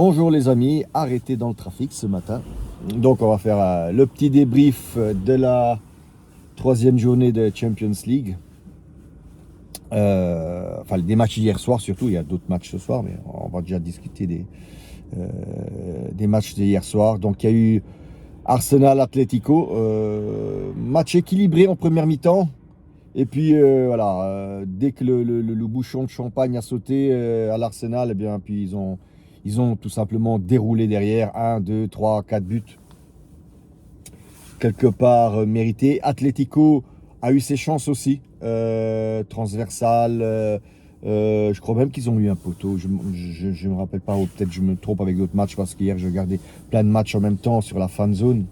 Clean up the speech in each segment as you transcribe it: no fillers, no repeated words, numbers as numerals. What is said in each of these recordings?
Bonjour les amis, arrêtez dans le trafic ce matin. Donc on va faire le petit débrief de la troisième journée de Champions League. Enfin des matchs d'hier soir surtout, il y a d'autres matchs ce soir, mais on va déjà discuter des matchs d'hier soir. Donc il y a eu Arsenal-Atlético, match équilibré en première mi-temps. Et puis dès que le bouchon de champagne a sauté à l'Arsenal, eh bien, puis ils ont tout simplement déroulé derrière 1, 2, 3, 4 buts. Quelque part mérité. Atlético a eu ses chances aussi. Transversal. Je crois même qu'ils ont eu un poteau. Je ne me rappelle pas, ou peut-être je me trompe avec d'autres matchs parce qu'hier je regardais plein de matchs en même temps sur la fan zone.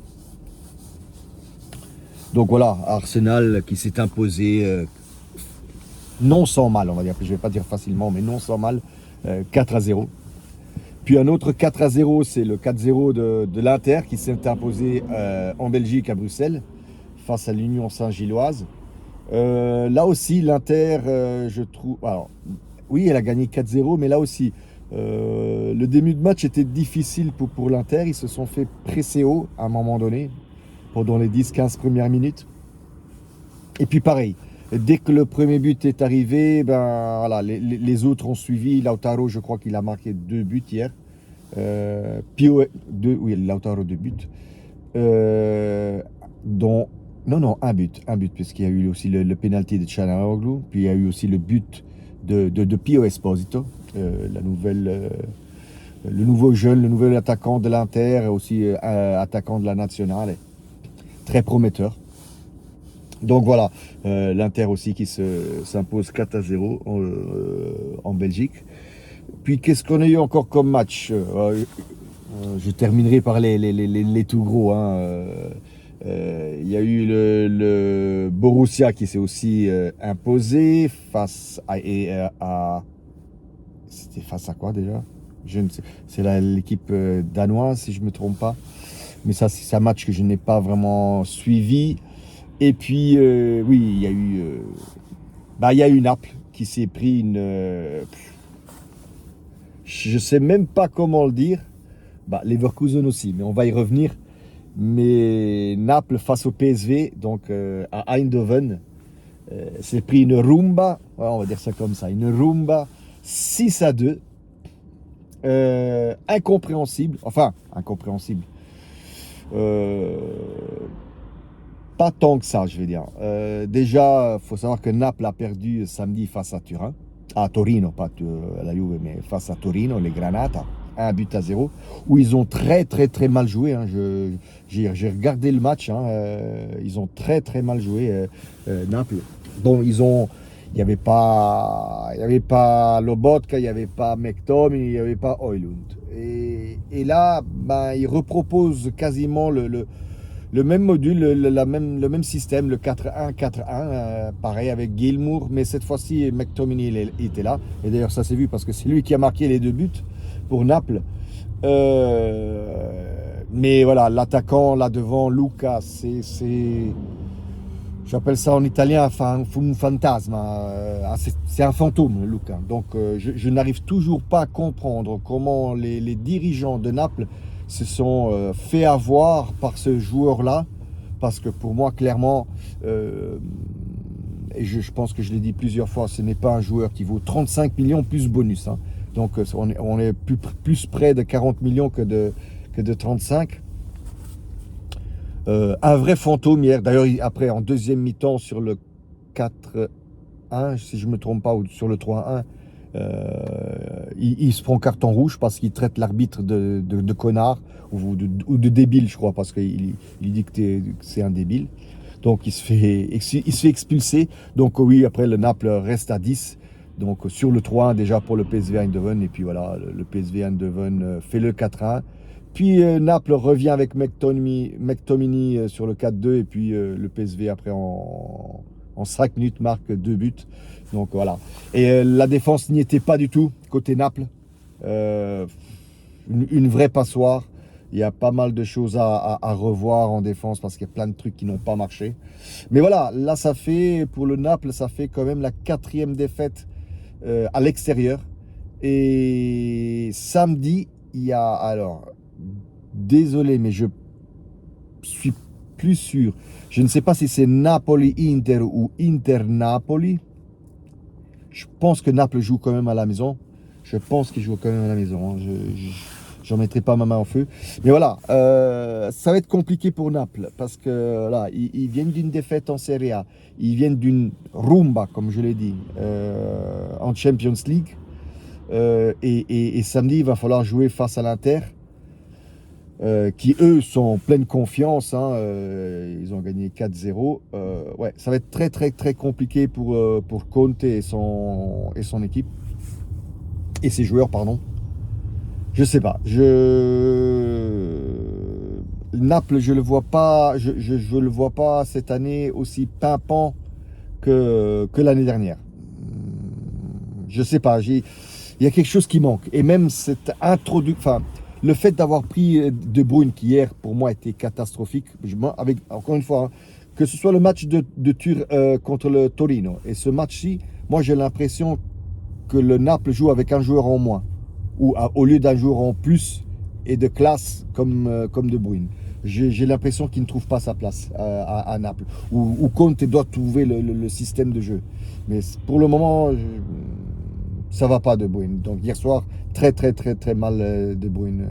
Donc voilà, Arsenal qui s'est imposé non sans mal, on va dire. Je ne vais pas dire facilement, mais non sans mal, 4-0. Puis un autre 4-0, c'est le 4-0 de l'Inter qui s'est imposé en Belgique, à Bruxelles, face à l'Union Saint-Gilloise. Là aussi, l'Inter, je trouve... Alors, oui, elle a gagné 4-0, mais là aussi, le début de match était difficile pour l'Inter. Ils se sont fait presser haut à un moment donné, pendant les 10-15 premières minutes. Et puis pareil, dès que le premier but est arrivé, ben, voilà, les autres ont suivi. Lautaro, je crois qu'il a marqué 2 buts hier. Oui, Lautaro 2 buts. Dont, non, un but, puisqu'il y a eu aussi le pénalty de Çalhanoğlu, puis il y a eu aussi le but de Pio Esposito, le nouveau jeune, le nouvel attaquant de l'Inter, aussi attaquant de la Nationale. Très prometteur. Donc voilà, l'Inter aussi qui s'impose 4-0 en Belgique. Puis qu'est-ce qu'on a eu encore comme match? Je terminerai par les tout gros. Il y a eu le Borussia qui s'est aussi imposé face à... C'était face à quoi déjà? Je ne sais. C'est l'équipe danoise si je ne me trompe pas. Mais ça, c'est un match que je n'ai pas vraiment suivi. Et puis, oui, il y a eu Naples qui s'est pris une... je ne sais même pas comment le dire. Leverkusen aussi, mais on va y revenir. Mais Naples face au PSV, donc à Eindhoven, s'est pris une rumba, on va dire ça comme ça, une rumba 6-2. Incompréhensible. Pas tant que ça, je vais dire. Déjà, il faut savoir que Naples a perdu samedi face à Turin. À Torino, pas à la Juve, mais face à Torino, les Granata. 1-0, où ils ont très très mal joué. J'ai regardé le match. Ils ont très très mal joué, Naples. Bon, il n'y avait pas Lobotka, il n'y avait pas McTominay, il n'y avait pas Højlund. Et là, ils reproposent quasiment le même module, le même système, le 4-1-4-1, pareil avec Gilmour, mais cette fois-ci McTominay était là. Et d'ailleurs ça s'est vu parce que c'est lui qui a marqué les 2 buts pour Naples. Mais voilà, l'attaquant là devant, Luca, j'appelle ça en italien un fantasma. C'est un fantôme, Luca. Donc je n'arrive toujours pas à comprendre comment les dirigeants de Naples se sont fait avoir par ce joueur-là. Parce que pour moi, clairement, et je pense que je l'ai dit plusieurs fois, ce n'est pas un joueur qui vaut 35 millions plus bonus. Donc on est plus près de 40 millions que de 35. Un vrai fantôme hier. D'ailleurs, après, en deuxième mi-temps, sur le 4-1, si je ne me trompe pas, ou sur le 3-1, il se prend carton rouge parce qu'il traite l'arbitre de connard ou de débile, je crois, parce qu'il dit que c'est un débile. Donc, il se fait expulser. Donc, oui, après, le Naples reste à 10. Donc, sur le 3-1, déjà pour le PSV Eindhoven. Et puis, voilà, le PSV Eindhoven fait le 4-1. Puis Naples revient avec McTominay sur le 4-2 et puis le PSV après en 5 minutes marque 2 buts. Donc voilà. Et la défense n'y était pas du tout côté Naples. Une vraie passoire. Il y a pas mal de choses à revoir en défense parce qu'il y a plein de trucs qui n'ont pas marché. Mais voilà, là ça fait, pour le Naples, ça fait quand même la 4e défaite à l'extérieur. Et samedi, il y a, alors, désolé, mais je suis plus sûr. Je ne sais pas si c'est Napoli-Inter ou Inter-Napoli. Je pense que Naples joue quand même à la maison. Je pense qu'il joue quand même à la maison, hein. J'en mettrai pas ma main au feu. Mais voilà, ça va être compliqué pour Naples parce que là, ils viennent d'une défaite en Serie A. Ils viennent d'une rumba, comme je l'ai dit, en Champions League. Et samedi, il va falloir jouer face à l'Inter, qui eux sont en pleine confiance, hein. Ils ont gagné 4-0. Ouais, ça va être très très très compliqué pour Conte et son équipe. Et ses joueurs, pardon. Je sais pas. Naples, je le vois pas. Je le vois pas cette année aussi pimpant que l'année dernière. Je sais pas. Il y a quelque chose qui manque. Et même cette introduction. Enfin, le fait d'avoir pris De Bruyne, qui hier pour moi était catastrophique. Avec encore une fois, hein, que ce soit le match de contre le Torino et ce match-ci, moi j'ai l'impression que le Naples joue avec un joueur en moins, ou au lieu d'un joueur en plus et de classe comme De Bruyne. J'ai l'impression qu'il ne trouve pas sa place à Naples, ou Conte doit trouver le système de jeu. Mais pour le moment, ça va pas De Bruyne. Donc hier soir, très très très très mal De Bruyne.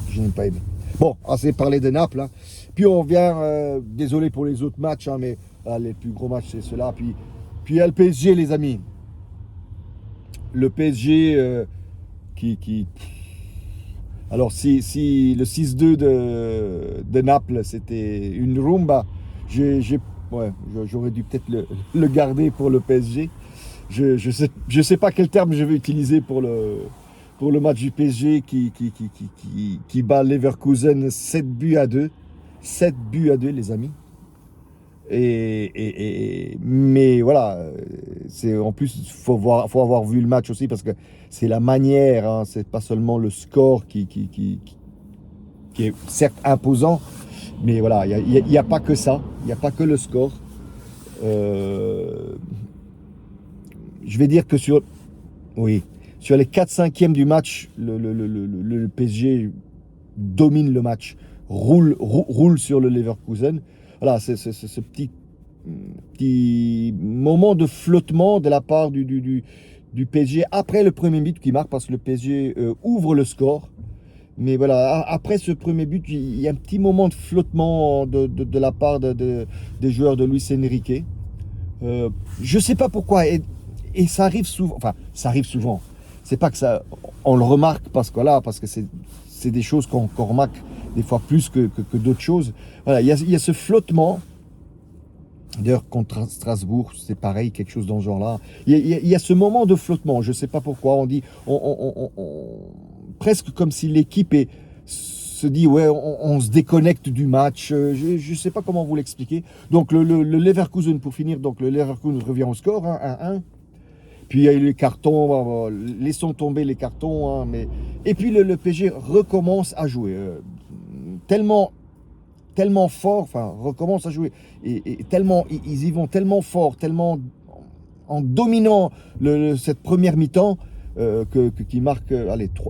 Je n'ai pas aimé. Bon, assez parlé de Naples, hein. Puis on vient, désolé pour les autres matchs, hein, mais les plus gros matchs c'est ceux-là. Puis il y a le PSG, les amis. Le PSG alors si le 6-2 de Naples c'était une rumba, ouais, j'aurais dû peut-être le garder pour le PSG. Je sais pas quel terme je vais utiliser pour le match du PSG qui bat Leverkusen 7-2. 7-2, les amis. Mais voilà, en plus, faut avoir vu le match aussi parce que c'est la manière, hein, c'est pas seulement le score qui est certes imposant, mais voilà, il y a pas que ça, il n'y a pas que le score. Je vais dire que oui, sur les 4/5e du match, le PSG domine le match, roule sur le Leverkusen. Voilà, c'est ce petit moment de flottement de la part du PSG après le premier but qui marque parce que le PSG ouvre le score. Mais voilà, après ce premier but, il y a un petit moment de flottement de la part des joueurs de Luis Enrique. Je ne sais pas pourquoi. Et ça arrive souvent. Enfin, ça arrive souvent. C'est pas que ça. On le remarque parce que c'est des choses qu'on remarque des fois plus que d'autres choses. Voilà, il y a ce flottement. D'ailleurs, contre Strasbourg, c'est pareil, quelque chose dans ce genre-là. Il y a ce moment de flottement. Je ne sais pas pourquoi. On dit, presque comme si l'équipe se dit, ouais, on se déconnecte du match. Je ne sais pas comment vous l'expliquer. Donc, le Leverkusen, pour finir, donc le Leverkusen revient au score, hein, 1-1. Puis il y a eu les cartons, laissons tomber les cartons. Hein, et puis le PSG recommence à jouer. Tellement fort, enfin, recommence à jouer. Et tellement, ils y vont tellement fort, tellement en dominant cette première mi-temps qui marque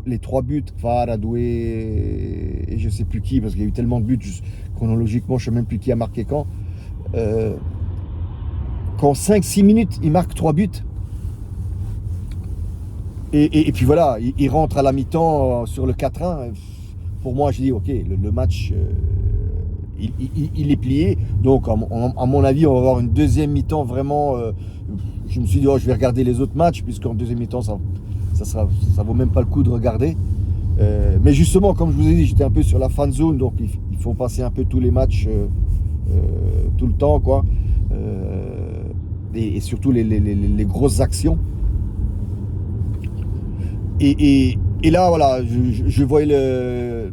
les 3 buts, Faradoué et je ne sais plus qui, parce qu'il y a eu tellement de buts, chronologiquement, je ne sais même plus qui a marqué quand. Qu'en 5-6 minutes, il marque 3 buts. Et puis voilà, il rentre à la mi-temps sur le 4-1. Pour moi, je dis, ok, le match, il est plié. Donc, à mon avis, on va avoir une deuxième mi-temps vraiment. Je me suis dit, je vais regarder les autres matchs, puisqu'en deuxième mi-temps, ça vaut même pas le coup de regarder. Mais justement, comme je vous ai dit, j'étais un peu sur la fan zone, donc il faut passer un peu tous les matchs tout le temps, quoi. Et surtout les grosses actions. Et là, voilà, je voyais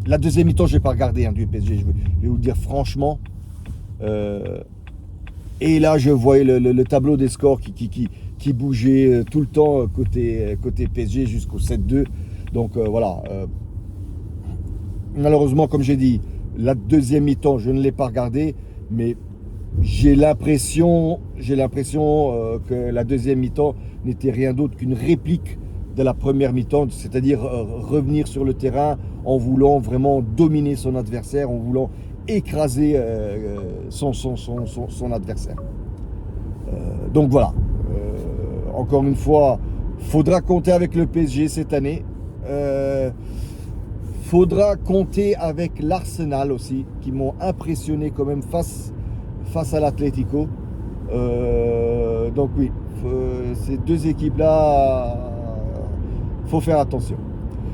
la deuxième mi-temps, je n'ai pas regardé du PSG, je vais vous le dire franchement. Et là, je voyais le tableau des scores qui bougeait tout le temps côté PSG jusqu'au 7-2. Donc voilà. Malheureusement, comme j'ai dit, la deuxième mi-temps, je ne l'ai pas regardé, mais j'ai l'impression que la deuxième mi-temps n'était rien d'autre qu'une réplique de la première mi-temps, c'est-à-dire revenir sur le terrain en voulant vraiment dominer son adversaire, en voulant écraser son adversaire. Donc voilà, encore une fois, faudra compter avec le PSG cette année. Faudra compter avec l'Arsenal aussi, qui m'ont impressionné quand même face à l'Atlético. Donc oui, ces deux équipes-là, faut faire attention.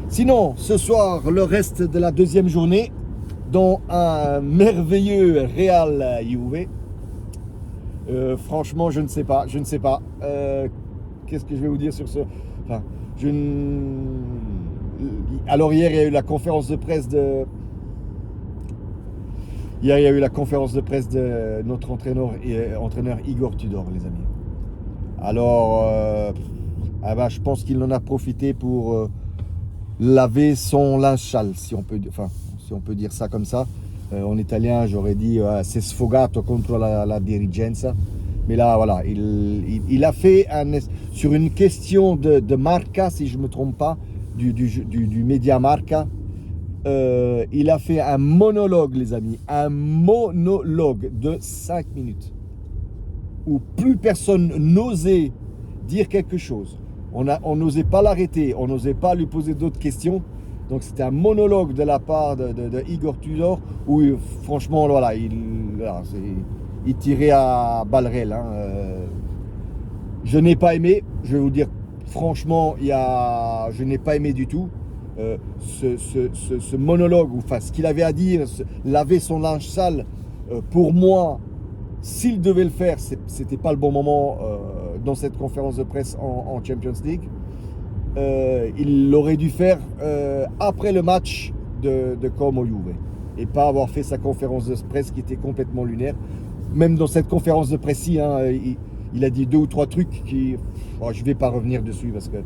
Sinon, ce soir, le reste de la deuxième journée, dans un merveilleux Real Juve. Franchement, je ne sais pas. Qu'est-ce que je vais vous dire sur ce... Enfin, alors hier, il y a eu la conférence de presse de... Hier, il y a eu la conférence de presse de notre entraîneur Igor Tudor, les amis. Alors, je pense qu'il en a profité pour laver son linge sale, si on peut dire ça comme ça. En italien, j'aurais dit c'est sfogato contre la dirigenza. Mais là, voilà, il a fait sur une question de Marca, si je ne me trompe pas, du média Marca. Il a fait un monologue, les amis, un monologue de 5 minutes où plus personne n'osait dire quelque chose. On n'osait pas l'arrêter, on n'osait pas lui poser d'autres questions. Donc c'était un monologue de la part de Igor Tudor où franchement, voilà, il tirait à balles réelles. Je n'ai pas aimé, je vais vous dire franchement, je n'ai pas aimé du tout. Ce monologue, enfin ce qu'il avait à dire, laver son linge sale, pour moi, s'il devait le faire, c'était pas le bon moment dans cette conférence de presse en Champions League. Il l'aurait dû faire après le match de Como Juve et pas avoir fait sa conférence de presse qui était complètement lunaire. Même dans cette conférence de presse-ci, il a dit 2 ou 3 trucs qui... je ne vais pas revenir dessus parce que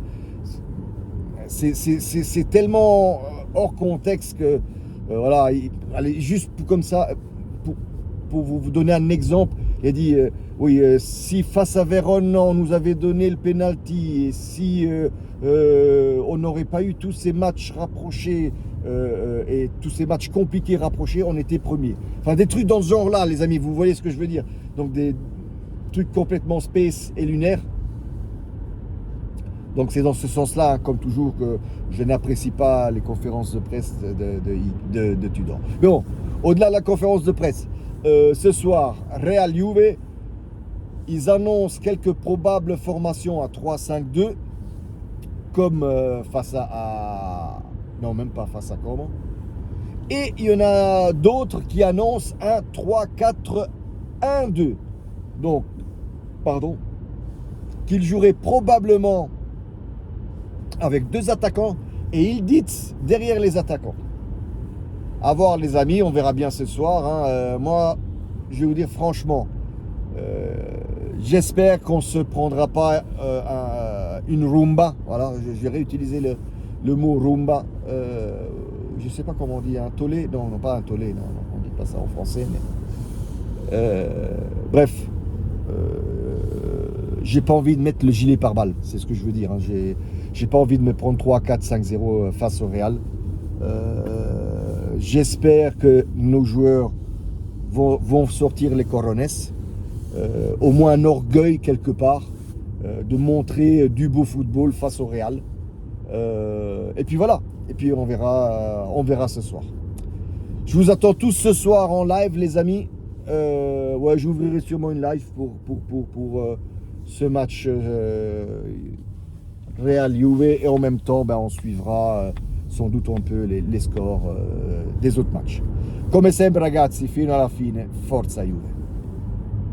c'est tellement hors contexte que voilà, allez, juste comme ça, pour vous donner un exemple, il a dit si face à Vérone on nous avait donné le penalty et si on n'aurait pas eu tous ces matchs rapprochés et tous ces matchs compliqués rapprochés, on était premier. Enfin des trucs dans ce genre-là, les amis, vous voyez ce que je veux dire. Donc des trucs complètement space et lunaires. Donc c'est dans ce sens-là, comme toujours, que je n'apprécie pas les conférences de presse de Tudor. Mais bon, au-delà de la conférence de presse, ce soir, Real Juve, ils annoncent quelques probables formations à 3-5-2, comme face à... Non, même pas face à Como. Et il y en a d'autres qui annoncent un 3-4-1-2. Donc, qu'ils joueraient probablement avec 2 attaquants et Ildiz derrière les attaquants. À voir, les amis, on verra bien ce soir. Moi, je vais vous dire franchement, j'espère qu'on ne se prendra pas une rumba. Voilà, je vais réutiliser le mot rumba. Je ne sais pas comment on dit, un tollé. Non, pas un tollé, non, on ne dit pas ça en français. Mais, bref, j'ai pas envie de mettre le gilet pare-balles, c'est ce que je veux dire. J'ai pas envie de me prendre 3-4-5-0 face au Real. J'espère que nos joueurs vont sortir les corones, au moins un orgueil quelque part, de montrer du beau football face au Real. Et puis voilà, et puis on verra ce soir. Je vous attends tous ce soir en live, les amis. J'ouvrirai sûrement une live pour ce match Real Juve et en même temps on suivra sans doute un peu les scores des autres matchs. Come sempre ragazzi, fino alla fine, forza Juve!